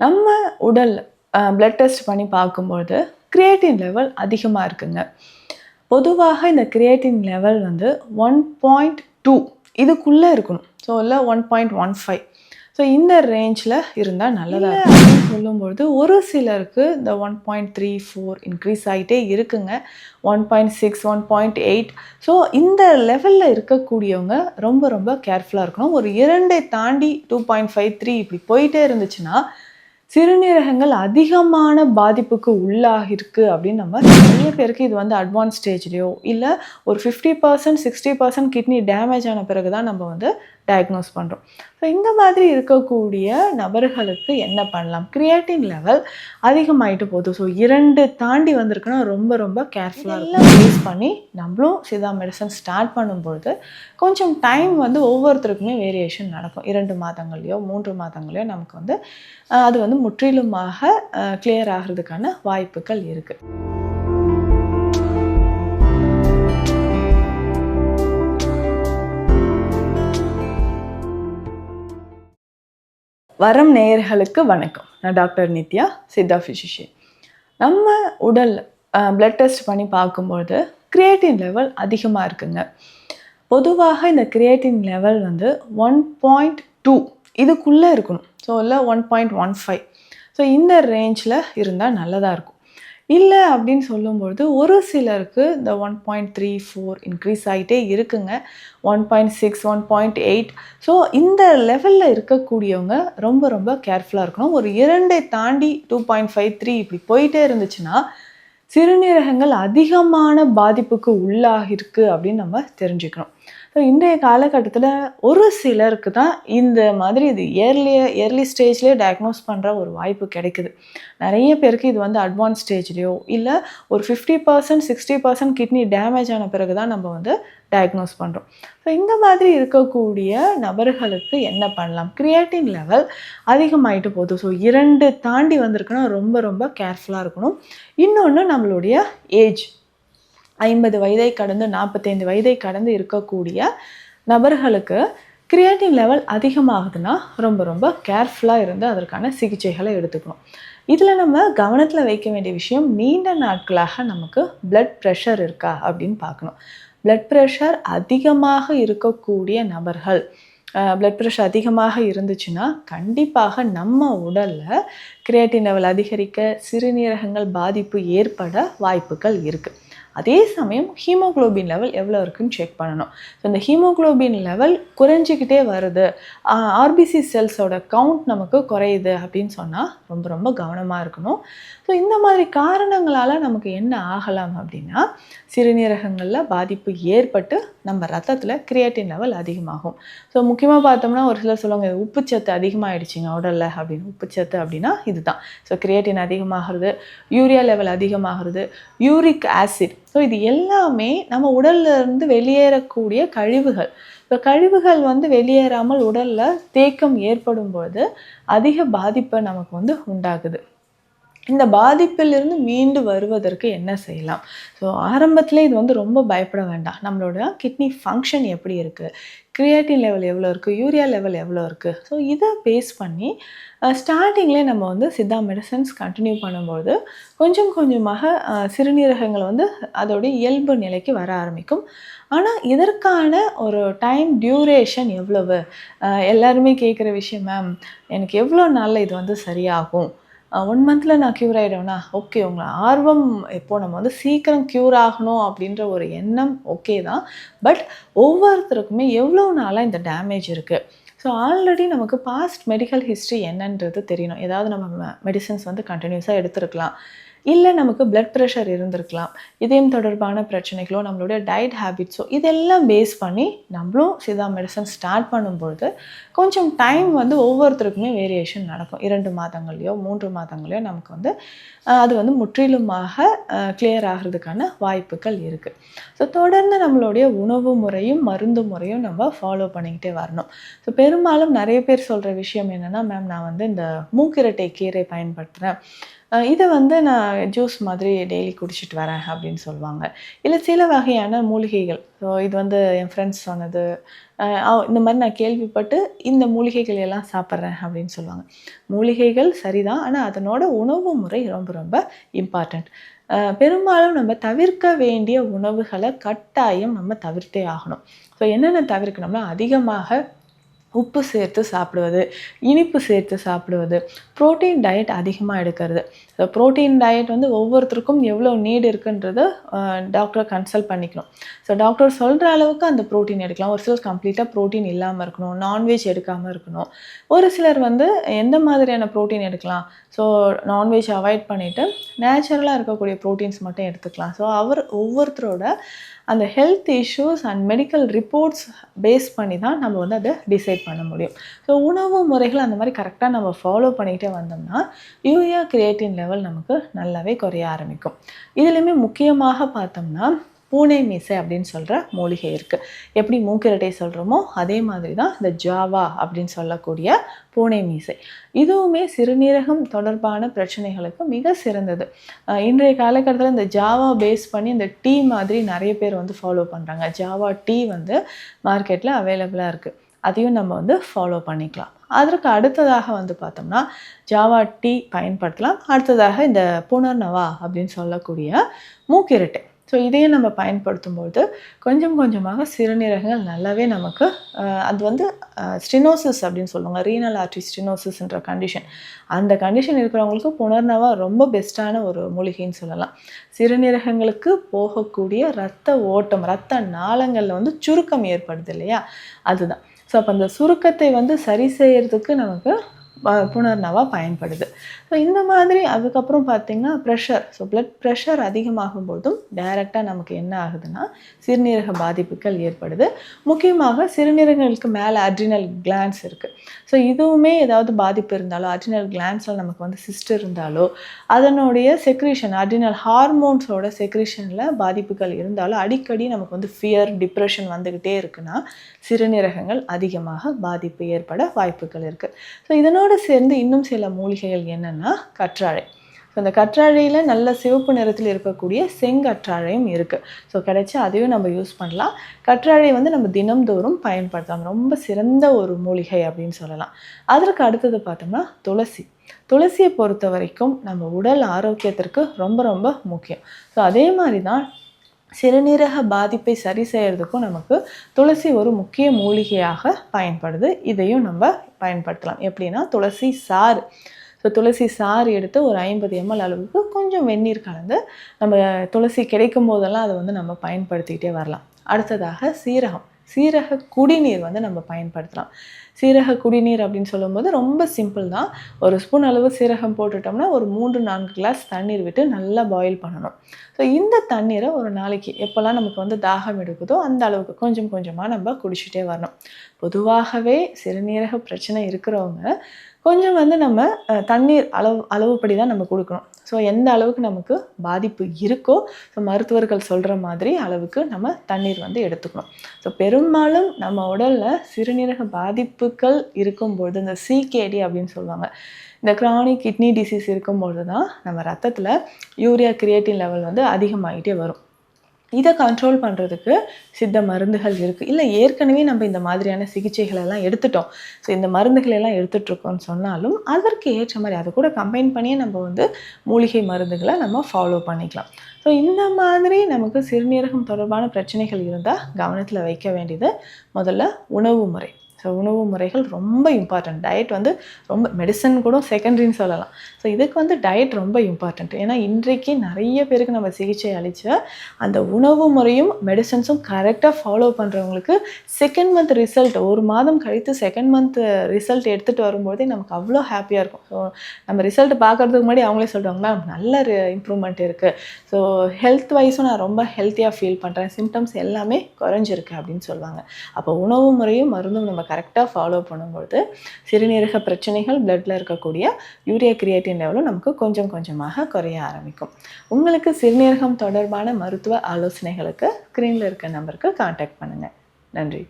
நம்ம உடல் blood test பண்ணி பார்க்கும்பொழுது கிரியேட்டின் லெவல் அதிகமாக இருக்குங்க. பொதுவாக இந்த கிரியேட்டின் லெவல் வந்து 1.2 இதுக்குள்ளே இருக்கணும். ஸோ இல்லை 1.15. ஸோ இந்த ரேஞ்சில் இருந்தால் நல்லதாக இருக்கும் அப்படின்னு சொல்லும்பொழுது ஒரு சிலருக்கு இந்த 1.34 இன்க்ரீஸ் ஆகிட்டே இருக்குங்க. 1.6 1.8. ஸோ இந்த லெவலில் இருக்கக்கூடியவங்க ரொம்ப ரொம்ப கேர்ஃபுல்லாக இருக்கணும். ஒரு 2 தாண்டி 2.53 இப்படி போயிட்டே இருந்துச்சுன்னா சிறுநீரகங்கள் அதிகமான பாதிப்புக்கு உள்ளாகிருக்கு அப்படின்னு நம்ம நிறைய பேருக்கு இது வந்து அட்வான்ஸ் ஸ்டேஜ்லேயோ இல்லை ஒரு 50% 60% கிட்னி டேமேஜ் ஆன பிறகு தான் நம்ம வந்து டயக்னோஸ் பண்ணுறோம். ஸோ இந்த மாதிரி இருக்கக்கூடிய நபர்களுக்கு என்ன பண்ணலாம்? கிரியேட்டின் லெவல் அதிகமாகிட்டு போகுது. ஸோ 2 தாண்டி வந்திருக்குன்னா ரொம்ப ரொம்ப கேர்ஃபுல்லாக எல்லாம் பேஸ் பண்ணி நம்மளும் சிதா மெடிசன் ஸ்டார்ட் பண்ணும்பொழுது கொஞ்சம் டைம் வந்து ஒவ்வொருத்தருக்குமே வேரியேஷன் நடக்கும். 2 மாதங்கள்லையோ 3 மாதங்களையோ நமக்கு வந்து அது வந்து முற்றிலுமாக கிளியர் ஆகிறதுக்கான வாய்ப்புகள் இருக்குது. வரம் நேயர்களுக்கு வணக்கம். நான் டாக்டர் நித்யா, சித்தா ஃபிசிஷியன். நம்ம உடல் பிளட் டெஸ்ட் பண்ணி பார்க்கும்பொழுது கிரியேட்டின் லெவல் அதிகமாக இருக்குங்க. பொதுவாக இந்த கிரியேட்டின் லெவல் வந்து 1.2 இதுக்குள்ளே இருக்கணும். ஸோ இல்லை 1.15. ஸோ இந்த ரேஞ்சில் இருந்தால் நல்லதாக இருக்கும். இல்லை அப்படின்னு சொல்லும்பொழுது ஒரு சிலருக்கு இந்த 1.34 இன்க்ரீஸ் ஆகிட்டே இருக்குங்க. 1.6 1.8. ஸோ இந்த லெவலில் இருக்கக்கூடியவங்க ரொம்ப ரொம்ப கேர்ஃபுல்லாக இருக்கணும். ஒரு 2 தாண்டி 2.53 இப்படி போயிட்டே இருந்துச்சுன்னா சிறுநீரகங்கள் அதிகமான பாதிப்புக்கு உள்ளாகிருக்கு அப்படின்னு நம்ம தெரிஞ்சுக்கணும். ஸோ இன்றைய காலகட்டத்தில் ஒரு சிலருக்கு தான் இந்த மாதிரி இது ஏர்லி ஸ்டேஜ்லேயே டயக்னோஸ் பண்ணுற ஒரு வாய்ப்பு கிடைக்குது. நிறைய பேருக்கு இது வந்து அட்வான்ஸ் ஸ்டேஜ்லேயோ இல்லை ஒரு 50% 60% கிட்னி டேமேஜ் ஆன பிறகு தான் நம்ம வந்து டயக்னோஸ் பண்ணுறோம். ஸோ இந்த மாதிரி இருக்கக்கூடிய நபர்களுக்கு என்ன பண்ணலாம்? கிரியேட்டின் லெவல் அதிகமாகிட்டு போகுது. ஸோ 2 தாண்டி வந்திருக்குன்னா ரொம்ப ரொம்ப கேர்ஃபுல்லாக இருக்கணும். இன்னொன்று நம்மளுடைய ஏஜ் 50 வயதை கடந்து 45 வயதை கடந்து இருக்கக்கூடிய நபர்களுக்கு கிரியேட்டின் லெவல் அதிகமாகுதுன்னா ரொம்ப ரொம்ப கேர்ஃபுல்லாக இருந்து அதற்கான சிகிச்சைகளை எடுத்துக்கணும். இதில் நம்ம கவனத்தில் வைக்க வேண்டிய விஷயம், நீண்ட நாட்களாக நமக்கு பிளட் ப்ரெஷர் இருக்கா அப்படின்னு பார்க்கணும். பிளட் ப்ரெஷர் அதிகமாக இருக்கக்கூடிய நபர்கள், பிளட் ப்ரெஷர் அதிகமாக இருந்துச்சுன்னா கண்டிப்பாக நம்ம உடலில் கிரியேட்டின் லெவல் அதிகரிக்க சிறுநீரகங்கள் பாதிப்பு ஏற்பட வாய்ப்புகள் இருக்குது. அதே சமயம் ஹீமோக்ளோபின் லெவல் எவ்வளோ இருக்குன்னு செக் பண்ணணும். ஸோ இந்த ஹீமோக்ளோபின் லெவல் குறைஞ்சிக்கிட்டே வருது, ஆர்பிசி செல்ஸோட கவுண்ட் நமக்கு குறையுது அப்படின்னு சொன்னால் ரொம்ப ரொம்ப கவனமாக இருக்கணும். ஸோ இந்த மாதிரி காரணங்களால் நமக்கு என்ன ஆகலாம் அப்படின்னா சிறுநீரகங்களில் பாதிப்பு ஏற்பட்டு நம்ம ரத்தத்தில் கிரியேட்டின் லெவல் அதிகமாகும். ஸோ முக்கியமாக பார்த்தோம்னா ஒரு சிலர் சொல்லுவாங்க உப்புச்சத்து அதிகமாகிடுச்சிங்க உடலில் அப்படின்னு. உப்புச்சத்து அப்படின்னா இதுதான். ஸோ கிரியேட்டின் அதிகமாகிறது, யூரியா லெவல் அதிகமாகிறது, யூரிக் ஆசிட். ஸோ இது எல்லாமே நம்ம உடல்ல இருந்து வெளியேறக்கூடிய கழிவுகள். இப்போ கழிவுகள் வந்து வெளியேறாமல் உடலில் தேக்கம் ஏற்படும் பொழுது அதிக பாதிப்பை நமக்கு வந்து உண்டாகுது. இந்த பாதிப்பிலிருந்து மீண்டு வருவதற்கு என்ன செய்யலாம்? ஸோ ஆரம்பத்தில் இது வந்து ரொம்ப பயப்பட வேண்டாம். நம்மளோட கிட்னி ஃபங்க்ஷன் எப்படி இருக்குது, கிரியேட்டின் லெவல் எவ்வளோ இருக்குது, யூரியா லெவல் எவ்வளோ இருக்குது, ஸோ இதை பேஸ் பண்ணி ஸ்டார்டிங்லேயே நம்ம வந்து சித்தா மெடிசன்ஸ் கண்டினியூ பண்ணும்போது கொஞ்சம் கொஞ்சமாக சிறுநீரகங்கள் வந்து அதோடைய இயல்பு நிலைக்கு வர ஆரம்பிக்கும். ஆனால் இதற்கான ஒரு டைம் டியூரேஷன் எவ்வளவு? எல்லாருமே கேட்குற விஷயம், மேம் எனக்கு எவ்வளோ நாளில் இது வந்து சரியாகும்? 1 மந்தில் நான் க்யூர் ஆகிடுவேனா? ஓகே, உங்களை ஆர்வம் எப்போது நம்ம வந்து சீக்கிரம் க்யூர் ஆகணும் அப்படின்ற ஒரு எண்ணம் ஓகே தான். பட் ஒவ்வொருத்தருக்குமே எவ்வளோ நாளாக இந்த டேமேஜ் இருக்குது. ஸோ ஆல்ரெடி நமக்கு பாஸ்ட் மெடிக்கல் ஹிஸ்ட்ரி என்னன்றது தெரியணும். ஏதாவது நம்ம மெடிசன்ஸ் வந்து கண்டினியூஸாக எடுத்துருக்கலாம், இல்லை நமக்கு பிளட் ப்ரெஷர் இருந்திருக்கலாம், இதயம் தொடர்பான பிரச்சனைகளோ நம்மளுடைய டயட் ஹேபிட்ஸோ இதெல்லாம் பேஸ் பண்ணி நம்மளும் சிதா மெடிசன் ஸ்டார்ட் பண்ணும்பொழுது கொஞ்சம் டைம் வந்து ஒவ்வொருத்தருக்குமே வேரியேஷன் நடக்கும். 2 மாதங்கள்லையோ 3 மாதங்களையோ நமக்கு வந்து அது வந்து முற்றிலுமாக கிளியர் ஆகிறதுக்கான வாய்ப்புகள் இருக்குது. ஸோ தொடர்ந்து நம்மளுடைய உணவு முறையும் மருந்து முறையும் நம்ம ஃபாலோ பண்ணிக்கிட்டே வரணும். ஸோ பெரும்பாலும் நிறைய பேர் சொல்கிற விஷயம் என்னென்னா, மேம் நான் வந்து இந்த மூக்கிரட்டை கீரை பயன்படுத்துகிறேன், இதை வந்து நான் ஜூஸ் மாதிரி டெய்லி குடிச்சிட்டு வரேன் அப்படின்னு சொல்லுவாங்க. இல்லை சில வகையான மூலிகைகள், ஸோ இது வந்து என் ஃப்ரெண்ட்ஸ் சொன்னது, இந்த மாதிரி நான் கேள்விப்பட்டு இந்த மூலிகைகள் எல்லாம் சாப்பிட்றேன் அப்படின்னு சொல்லுவாங்க. மூலிகைகள் சரிதான், ஆனால் அதனோட உணவு முறை ரொம்ப ரொம்ப இம்பார்ட்டண்ட். பெரும்பாலும் நம்ம தவிர்க்க வேண்டிய உணவுகளை கட்டாயம் நம்ம தவிர்த்தே ஆகணும். ஸோ என்னென்ன தவிர்க்கணும்னா, அதிகமாக உப்பு சேர்த்து சாப்பிடுவது, இனிப்பு சேர்த்து சாப்பிடுவது, புரோட்டீன் டயட் அதிகமாக எடுக்கிறது. ஸோ புரோட்டீன் டயட் வந்து ஒவ்வொருத்தருக்கும் எவ்வளோ நீட் இருக்குன்றது டாக்டரை கன்சல்ட் பண்ணிக்கணும். ஸோ டாக்டர் சொல்கிற அளவுக்கு அந்த புரோட்டீன் எடுக்கலாம். ஒரு சிலர் கம்ப்ளீட்டாக புரோட்டீன் இல்லாமல் இருக்கணும், நான்வெஜ் எடுக்காமல் இருக்கணும். ஒரு சிலர் வந்து எந்த மாதிரியான புரோட்டீன் எடுக்கலாம், ஸோ நான்வெஜ் அவாய்ட் பண்ணிவிட்டு நேச்சுரலாக இருக்கக்கூடிய ப்ரோட்டீன்ஸ் மட்டும் எடுத்துக்கலாம். ஸோ ஒவ்வொருத்தரோட அந்த health issues and medical reports base பண்ணி தான் நம்ம வந்து அதை டிசைட் பண்ண முடியும். ஸோ உணவு முறைகள் அந்த மாதிரி கரெக்டாக நம்ம ஃபாலோ பண்ணிக்கிட்டே வந்தோம்னா யூரியா கிரியேட்டின் லெவல் நமக்கு நல்லாவே குறைய ஆரம்பிக்கும். இதுலேயுமே முக்கியமாக பார்த்தோம்னா பூனை மீசை அப்படின்னு சொல்கிற மூலிகை இருக்குது. எப்படி மூக்கிரட்டை சொல்கிறோமோ அதே மாதிரி தான் இந்த ஜாவா அப்படின்னு சொல்லக்கூடிய பூனை மீசை. இதுவுமே சிறுநீரகம் தொடர்பான பிரச்சனைகளுக்கு மிக சிறந்தது. இன்றைய காலகட்டத்தில் இந்த ஜாவா பேஸ் பண்ணி இந்த டீ மாதிரி நிறைய பேர் வந்து ஃபாலோ பண்ணுறாங்க. ஜாவா டீ வந்து மார்க்கெட்டில் அவைலபிளாக இருக்குது. அதையும் நம்ம வந்து ஃபாலோ பண்ணிக்கலாம். அதற்கு அடுத்ததாக வந்து பார்த்தோம்னா ஜாவா டீ பயன்படுத்தலாம். அடுத்ததாக இந்த புனர்னவா அப்படின்னு சொல்லக்கூடிய மூக்கிரட்டை, ஸோ இதையும் நம்ம பயன்படுத்தும்போது கொஞ்சம் கொஞ்சமாக சிறுநீரகங்கள் நல்லாவே நமக்கு அது வந்து ஸ்டெனோசிஸ் அப்படின்னு சொல்லுவாங்க, ரீனல் ஆர்டரி ஸ்டெனோசிஸ்ன்ற கண்டிஷன். அந்த கண்டிஷன் இருக்கிறவங்களுக்கு புனர்னவா ரொம்ப பெஸ்ட்டான ஒரு மூலிகைன்னு சொல்லலாம். சிறுநீரகங்களுக்கு போகக்கூடிய இரத்த ஓட்டம், இரத்த நாளங்களில் வந்து சுருக்கம் ஏற்படுது இல்லையா, அதுதான். ஸோ அப்போ அந்த சுருக்கத்தை வந்து சரி செய்கிறதுக்கு நமக்கு புனர்னவா பயன்படுது. ஸோ இந்த மாதிரி அதுக்கப்புறம் பார்த்திங்கன்னா ப்ரெஷர், ஸோ பிளட் ப்ரெஷர் அதிகமாகும் போதும் டைரெக்டாக நமக்கு என்ன ஆகுதுன்னா சிறுநீரக பாதிப்புகள் ஏற்படுது. முக்கியமாக சிறுநீரகங்களுக்கு மேலே அட்ரினல் கிளான்ஸ் இருக்குது. ஸோ இதுவுமே ஏதாவது பாதிப்பு இருந்தாலோ, அட்ரினல் கிளான்ஸில் நமக்கு வந்து சிஸ்ட் இருந்தாலோ, அதனுடைய செக்ரீஷன், அட்ரினல் ஹார்மோன்ஸோட செக்ரீஷனில் பாதிப்புகள் இருந்தாலோ அடிக்கடி நமக்கு வந்து ஃபியர், டிப்ரெஷன் வந்துக்கிட்டே இருக்குன்னா சிறுநீரகங்கள் அதிகமாக பாதிப்பு ஏற்பட வாய்ப்புகள் இருக்குது. ஸோ இதனோட சேர்ந்து இன்னும் சில மூலிகைகள் என்னென்னா கற்றாழை. ஸோ அந்த கற்றாழையில் நல்ல சிவப்பு நிறத்தில் இருக்கக்கூடிய செங்கற்றாழையும் இருக்குது. ஸோ கிடைச்சா அதையும் நம்ம யூஸ் பண்ணலாம். கற்றாழை வந்து நம்ம தினம்தோறும் பயன்படுத்தலாம். ரொம்ப சிறந்த ஒரு மூலிகை அப்படின்னு சொல்லலாம். அதற்கு அடுத்தது பார்த்தோம்னா துளசி. துளசியை பொறுத்த வரைக்கும் நம்ம உடல் ஆரோக்கியத்திற்கு ரொம்ப ரொம்ப முக்கியம். ஸோ அதே மாதிரி தான் சிறுநீரக பாதிப்பை சரி செய்கிறதுக்கும் நமக்கு துளசி ஒரு முக்கிய மூலிகையாக பயன்படுது. இதையும் நம்ம பயன்படுத்தலாம். எப்படின்னா துளசி சாறு. ஸோ துளசி சாறு எடுத்து ஒரு 50 ml அளவுக்கு கொஞ்சம் வெந்நீர் கலந்து நம்ம துளசி கிடைக்கும் போதெல்லாம் அதை வந்து நம்ம பயன்படுத்திக்கிட்டே வரலாம். அடுத்ததாக சீரகம். சீரக குடிநீர் வந்து நம்ம பயன்படுத்தலாம். சீரக குடிநீர் அப்படின்னு சொல்லும்போது ரொம்ப சிம்பிள் தான். ஒரு ஸ்பூன் அளவு சீரகம் போட்டுட்டோம்னா ஒரு 3-4 கிளாஸ் தண்ணீர் விட்டு நல்லா பாயில் பண்ணணும். ஸோ இந்த தண்ணீரை ஒரு நாளைக்கு எப்போல்லாம் நமக்கு வந்து தாகம் எடுக்குதோ அந்த அளவுக்கு கொஞ்சம் கொஞ்சமாக நம்ம குடிச்சிட்டே வரணும். பொதுவாகவே சிறுநீரக பிரச்சனை இருக்கிறவங்க கொஞ்சம் வந்து நம்ம தண்ணீர் அளவுப்படி தான் நம்ம கொடுக்கணும். ஸோ எந்த அளவுக்கு நமக்கு பாதிப்பு இருக்கோ, ஸோ மருத்துவர்கள் சொல்கிற மாதிரி அளவுக்கு நம்ம தண்ணீர் வந்து எடுத்துக்கணும். ஸோ பெரும்பாலும் நம்ம உடலில் சிறுநீரக பாதிப்புகள் இருக்கும்பொழுது, இந்த சிகேடி அப்படின்னு சொல்லுவாங்க, இந்த கிரானிக் கிட்னி டிசீஸ் இருக்கும்பொழுது தான் நம்ம ரத்தத்தில் யூரியா கிரியேட்டின் லெவல் வந்து அதிகமாகிட்டே வரும். இதை கண்ட்ரோல் பண்ணுறதுக்கு சித்த மருந்துகள் இருக்குது. இல்லை ஏற்கனவே நம்ம இந்த மாதிரியான சிகிச்சைகளெல்லாம் எடுத்துட்டோம், ஸோ இந்த மருந்துகளெல்லாம் எடுத்துகிட்ருக்கோன்னு சொன்னாலும் அதற்கு ஏற்ற மாதிரி அதை கூட கம்பைன் பண்ணியே நம்ம வந்து மூலிகை மருந்துகளை நம்ம ஃபாலோ பண்ணிக்கலாம். ஸோ இந்த மாதிரி நமக்கு சிறுநீரகம் தொடர்பான பிரச்சனைகள் இருந்தால் கவனத்தில் வைக்க வேண்டியது முதல்ல உணவு முறை. ஸோ உணவு முறைகள் ரொம்ப இம்பார்ட்டண்ட். டயட் வந்து ரொம்ப, மெடிசன் கூட செகண்டரின்னு சொல்லலாம். ஸோ இதுக்கு வந்து டயட் ரொம்ப இம்பார்ட்டண்ட். ஏன்னா இன்றைக்கு நிறைய பேருக்கு நம்ம சிகிச்சை அளித்த அந்த உணவு முறையும் மெடிசன்ஸும் கரெக்டாக ஃபாலோ பண்ணுறவங்களுக்கு செகண்ட் மந்த் ரிசல்ட், ஒரு மாதம் கழித்து செகண்ட் மந்த் ரிசல்ட் எடுத்துகிட்டு வரும்போதே நமக்கு அவ்வளோ ஹாப்பியாக இருக்கும். ஸோ நம்ம ரிசல்ட் பார்க்குறதுக்கு முன்னாடி அவங்களே சொல்லுவாங்க, மேம் நல்ல இம்ப்ரூவ்மெண்ட் இருக்குது, ஸோ ஹெல்த் வைஸும் நான் ரொம்ப ஹெல்த்தியாக ஃபீல் பண்ணுறேன், சிம்டம்ஸ் எல்லாமே குறைஞ்சிருக்கு அப்படின்னு சொல்லுவாங்க. அப்போ உணவு முறையும் மருந்தும் நம்ம கரெக்டாக ஃபாலோ பண்ணும்பொழுது சிறுநீரக பிரச்சனைகள், பிளட்டில் இருக்கக்கூடிய யூரியா கிரியேட்டின் லெவலும் நமக்கு கொஞ்சம் கொஞ்சமாக குறைய ஆரம்பிக்கும். உங்களுக்கு சிறுநீரகம் தொடர்பான மருத்துவ ஆலோசனைகளுக்கு ஸ்க்ரீனில் இருக்க நம்பருக்கு கான்டாக்ட் பண்ணுங்கள். நன்றி.